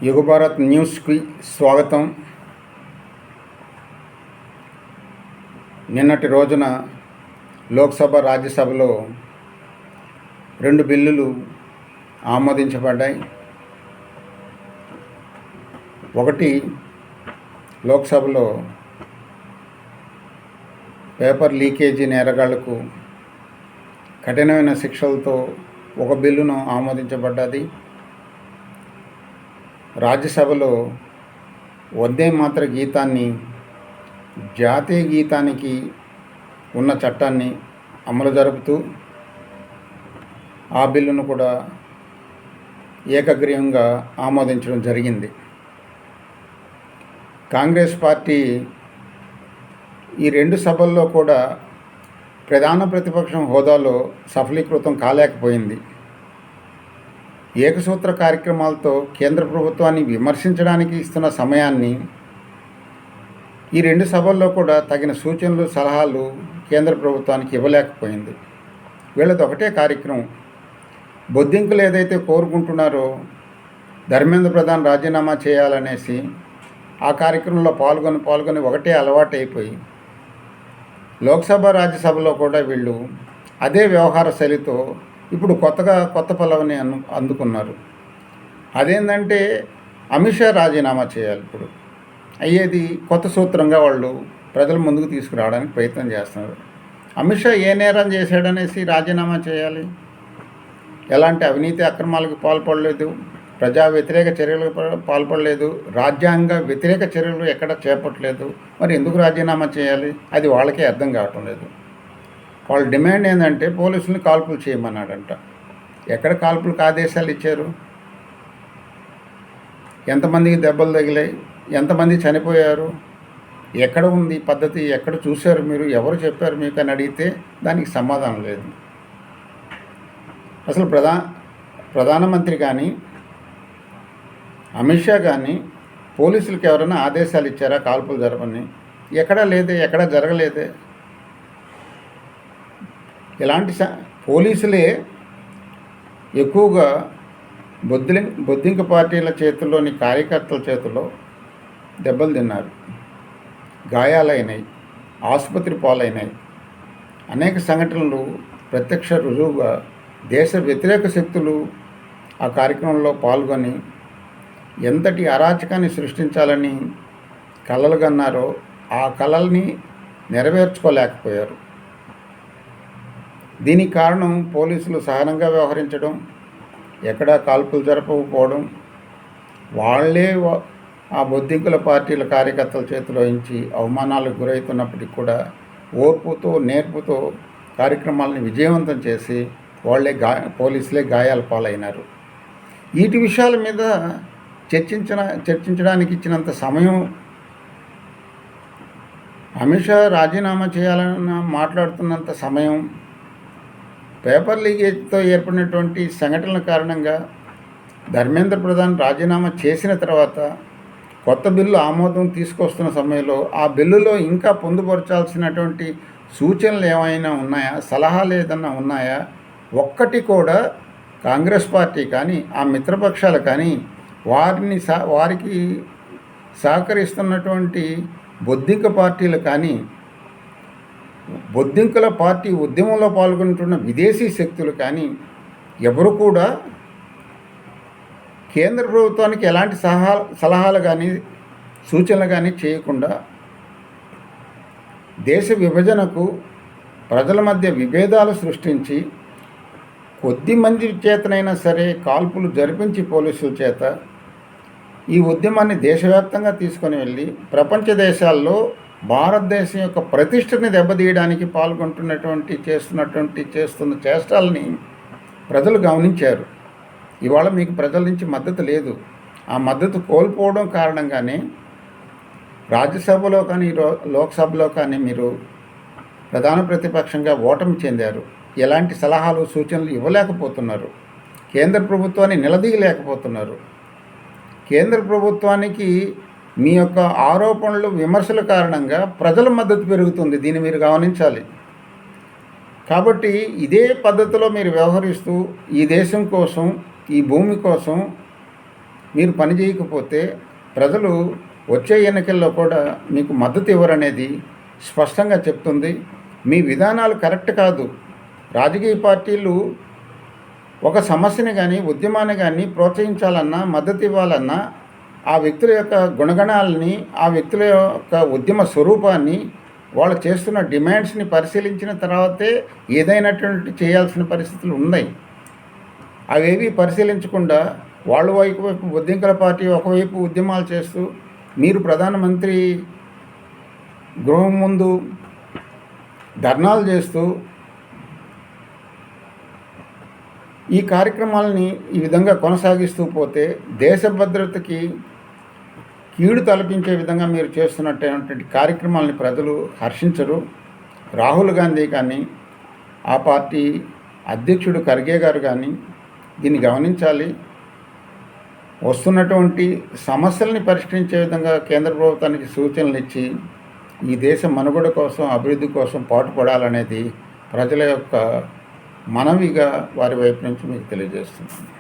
యుగభారత్ న్యూస్కి స్వాగతం. నిన్నటి రోజున లోక్సభ, రాజ్యసభలో 2 బిల్లులు ఆమోదించబడ్డాయి. ఒకటి లోక్సభలో పేపర్ లీకేజీ నేరగాళ్లకు కఠినమైన శిక్షలతో ఒక బిల్లును ఆమోదించబడ్డది. రాజ్యసభలో వందే మాతర గీతాన్ని జాతీయ గీతానికి ఉన్న చట్టాన్ని అమలు జరుపుతూ ఆ బిల్లును కూడా ఏకగ్రీవంగా ఆమోదించడం జరిగింది. కాంగ్రెస్ పార్టీ ఈ 2 సభల్లో కూడా ప్రధాన ప్రతిపక్షం హోదాలో సఫలీకృతం కాలేకపోయింది. ఏకసూత్ర కార్యక్రమాలతో కేంద్ర ప్రభుత్వాన్ని విమర్శించడానికి ఇస్తున్న సమయాన్ని ఈ 2 సభల్లో కూడా తగిన సూచనలు, సలహాలు కేంద్ర ప్రభుత్వానికి ఇవ్వలేకపోయింది. వీళ్ళది ఒకటే కార్యక్రమం. బొద్దింకలు ఏదైతే కోరుకుంటున్నారో ధర్మేంద్ర ప్రధాన్ రాజీనామా చేయాలనేసి ఆ కార్యక్రమంలో పాల్గొని ఒకటే అలవాటు అయిపోయి లోక్సభ, రాజ్యసభలో కూడా వీళ్ళు అదే వ్యవహార శైలితో ఇప్పుడు కొత్త పల్లవిని అందుకున్నారు. అదేంటంటే అమిత్ షా రాజీనామా చేయాలి. ఇప్పుడు అయ్యేది కొత్త సూత్రంగా వాళ్ళు ప్రజల ముందుకు తీసుకురావడానికి ప్రయత్నం చేస్తున్నారు. అమిత్ షా ఏ నేరం చేశాడనేసి రాజీనామా చేయాలి? ఎలాంటి అవినీతి అక్రమాలకు పాల్పడలేదు, ప్రజా వ్యతిరేక చర్యలకు పాల్పడలేదు, రాజ్యాంగ వ్యతిరేక చర్యలు ఎక్కడ చేపట్టలేదు. మరి ఎందుకు రాజీనామా చేయాలి? అది వాళ్ళకే అర్థం కావటం లేదు. వాళ్ళ డిమాండ్ ఏంటంటే పోలీసుల్ని కాల్పులు చేయమన్నాడంట. ఎక్కడ కాల్పులకు ఆదేశాలు ఇచ్చారు? ఎంతమందికి దెబ్బలు తగిలాయి? ఎంతమంది చనిపోయారు? ఎక్కడ ఉంది పద్ధతి? ఎక్కడ చూశారు మీరు? ఎవరు చెప్పారు మీకు అని అడిగితే దానికి సమాధానం లేదు. అసలు ప్రధానమంత్రి కానీ అమిత్ షా కానీ పోలీసులకు ఎవరైనా ఆదేశాలు ఇచ్చారా కాల్పులు జరపని? ఎక్కడా లేదే, ఎక్కడా జరగలేదే. ఇలాంటి పోలీసులే ఎక్కువగా బొద్దింక పార్టీల చేతుల్లోని కార్యకర్తల చేతుల్లో దెబ్బలు తిన్నారు, గాయాలైనాయి, ఆసుపత్రి పాలైనాయి. అనేక సంఘటనలు ప్రత్యక్ష రుజువుగా దేశ వ్యతిరేక శక్తులు ఆ కార్యక్రమంలో పాల్గొని ఎంతటి అరాచకాన్ని సృష్టించాలని కలలు కన్నారో ఆ కలల్ని నెరవేర్చుకోలేకపోయారు. దీనికి కారణం పోలీసులు సహనంగా వ్యవహరించడం, ఎక్కడా కాల్పులు జరపకపోవడం, వాళ్ళే ఆ బొద్దింకుల పార్టీల కార్యకర్తల చేతిలో నుంచి అవమానాలకు గురవుతున్నప్పటికీ కూడా ఓర్పుతో, నేర్పుతో కార్యక్రమాలను విజయవంతం చేసి పోలీసులే గాయాల పాలైనారు. వీటి విషయాల మీద చర్చించడానికి ఇచ్చినంత సమయం అమిత్ షా రాజీనామా చేయాలని మాట్లాడుతున్నంత సమయం పేపర్ లీకేజ్తో ఏర్పడినటువంటి సంఘటనల కారణంగా ధర్మేంద్ర ప్రధాన్ రాజీనామా చేసిన తర్వాత కొత్త బిల్లు ఆమోదం తీసుకొస్తున్న సమయంలో ఆ బిల్లులో ఇంకా పొందుపరచాల్సినటువంటి సూచనలు ఏమైనా ఉన్నాయా, సలహాలు ఏదన్నా ఉన్నాయా? ఒక్కటి కూడా కాంగ్రెస్ పార్టీ కానీ ఆ మిత్రపక్షాలు కానీ వారికి సహకరిస్తున్నటువంటి బొద్దింక పార్టీలు కానీ బొద్దింకల పార్టీ ఉద్యమంలో పాల్గొంటున్న విదేశీ శక్తులు కానీ ఎవరు కూడా కేంద్ర ప్రభుత్వానికి ఎలాంటి సలహాలు కానీ సూచనలు కానీ చేయకుండా దేశ విభజనకు, ప్రజల మధ్య విభేదాలు సృష్టించి కొద్ది మంది చేతనైనా సరే కాల్పులు జరిపించి పోలీసుల చేత ఈ ఉద్యమాన్ని దేశవ్యాప్తంగా తీసుకొని వెళ్ళి ప్రపంచ దేశాల్లో భారతదేశం యొక్క ప్రతిష్టని దెబ్బతీయడానికి చేస్తున్న చేష్టాలని ప్రజలు గమనించారు. ఇవాళ మీకు ప్రజల నుంచి మద్దతు లేదు. ఆ మద్దతు కోల్పోవడం కారణంగానే రాజ్యసభలో కానీ లోక్సభలో కానీ మీరు ప్రధాన ప్రతిపక్షంగా ఓటమి చెందారు. ఎలాంటి సలహాలు, సూచనలు ఇవ్వలేకపోతున్నారు. కేంద్ర ప్రభుత్వాన్ని నిలదీయలేకపోతున్నారు. కేంద్ర ప్రభుత్వానికి మీ యొక్క ఆరోపణలు, విమర్శల కారణంగా ప్రజల మద్దతు పెరుగుతుంది. దీన్ని మీరు గమనించాలి. కాబట్టి ఇదే పద్ధతిలో మీరు వ్యవహరిస్తూ ఈ దేశం కోసం, ఈ భూమి కోసం మీరు పని చేయకపోతే ప్రజలు వచ్చే ఎన్నికల్లో కూడా మీకు మద్దతు ఇవ్వరనేది స్పష్టంగా చెప్తుంది. మీ విధానాలు కరెక్ట్ కాదు. రాజకీయ పార్టీలు ఒక సమస్యని కానీ ఉద్యమాన్ని కానీ ప్రోత్సహించాలన్నా మద్దతు ఇవ్వాలన్నా ఆ వ్యక్తుల యొక్క గుణగణాలని, ఆ వ్యక్తుల యొక్క ఉద్యమ స్వరూపాన్ని, వాళ్ళు చేస్తున్న డిమాండ్స్ని పరిశీలించిన తర్వాతే ఏదైనటువంటి చేయాల్సిన పరిస్థితులు ఉన్నాయి. అవేవి పరిశీలించకుండా వాళ్ళు వైపు బొద్దింకల పార్టీ ఒకవైపు ఉద్యమాలు చేస్తూ, మీరు ప్రధానమంత్రి గృహం ముందు ధర్నాలు చేస్తూ ఈ కార్యక్రమాలని ఈ విధంగా కొనసాగిస్తూ పోతే దేశ భద్రతకి కీడు తలపించే విధంగా మీరు చేస్తున్నటువంటి కార్యక్రమాలని ప్రజలు హర్షించరు. రాహుల్ గాంధీ కానీ, ఆ పార్టీ అధ్యక్షుడు ఖర్గే గారు కానీ దీన్ని గమనించాలి. వస్తున్నటువంటి సమస్యల్ని పరిష్కరించే విధంగా కేంద్ర ప్రభుత్వానికి సూచనలు ఇచ్చి ఈ దేశ మనుగడ కోసం, అభివృద్ధి కోసం పాటుపడాలనేది ప్రజల యొక్క మనవిగా వారి వైపు నుంచి మీకు తెలియజేస్తున్నాను.